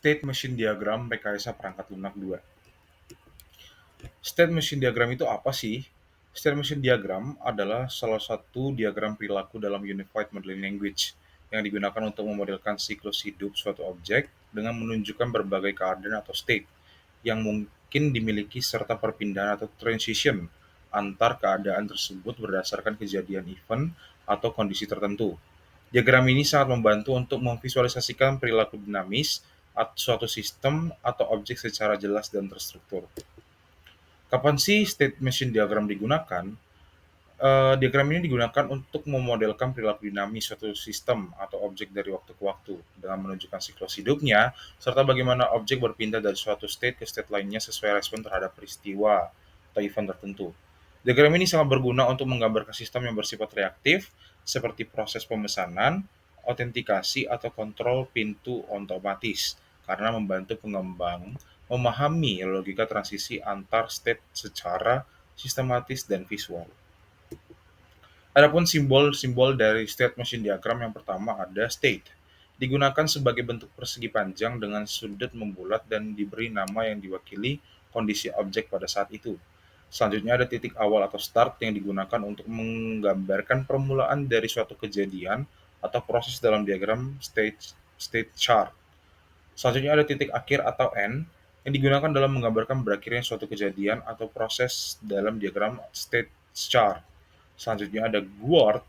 State Machine Diagram Rekayasa Perangkat Lunak 2. State Machine Diagram itu apa sih? State Machine Diagram adalah salah satu diagram perilaku dalam Unified Modeling Language yang digunakan untuk memodelkan siklus hidup suatu objek dengan menunjukkan berbagai keadaan atau state yang mungkin dimiliki serta perpindahan atau transition antar keadaan tersebut berdasarkan kejadian event atau kondisi tertentu. Diagram ini sangat membantu untuk memvisualisasikan perilaku dinamis suatu sistem atau objek secara jelas dan terstruktur. Kapan sih state machine diagram digunakan? Diagram ini digunakan untuk memodelkan perilaku dinamis suatu sistem atau objek dari waktu ke waktu dengan menunjukkan siklus hidupnya serta bagaimana objek berpindah dari suatu state ke state lainnya sesuai respon terhadap peristiwa atau event tertentu. Diagram ini sangat berguna untuk menggambarkan sistem yang bersifat reaktif seperti proses pemesanan, autentikasi, atau kontrol pintu otomatis karena membantu pengembang memahami logika transisi antar state secara sistematis dan visual. Adapun simbol-simbol dari state machine diagram yang pertama ada state. Digunakan sebagai bentuk persegi panjang dengan sudut membulat dan diberi nama yang diwakili kondisi objek pada saat itu. Selanjutnya ada titik awal atau start yang digunakan untuk menggambarkan permulaan dari suatu kejadian atau proses dalam diagram state chart. Selanjutnya ada titik akhir atau end yang digunakan dalam menggambarkan berakhirnya suatu kejadian atau proses dalam diagram state chart. Selanjutnya ada guard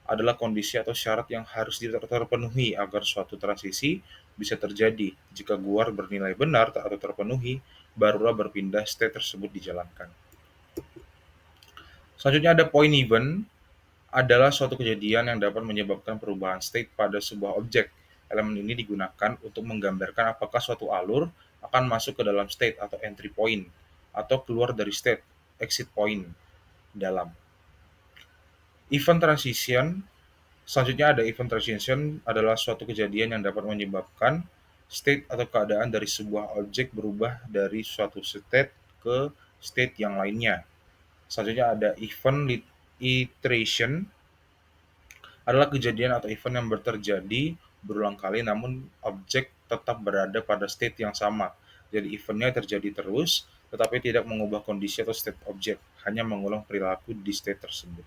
adalah kondisi atau syarat yang harus terpenuhi agar suatu transisi bisa terjadi. Jika guard bernilai benar atau terpenuhi, barulah berpindah state tersebut dijalankan. Selanjutnya ada point event adalah suatu kejadian yang dapat menyebabkan perubahan state pada sebuah objek. Elemen ini digunakan untuk menggambarkan apakah suatu alur akan masuk ke dalam state atau entry point atau keluar dari state, exit point dalam. Event transition, selanjutnya ada event transition adalah suatu kejadian yang dapat menyebabkan state atau keadaan dari sebuah objek berubah dari suatu state ke state yang lainnya. Selanjutnya ada event iteration adalah kejadian atau event yang terjadi berulang kali namun objek tetap berada pada state yang sama. Jadi eventnya terjadi terus tetapi tidak mengubah kondisi atau state objek, hanya mengulang perilaku di state tersebut.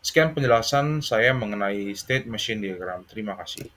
Sekian penjelasan saya mengenai state machine diagram. Terima kasih.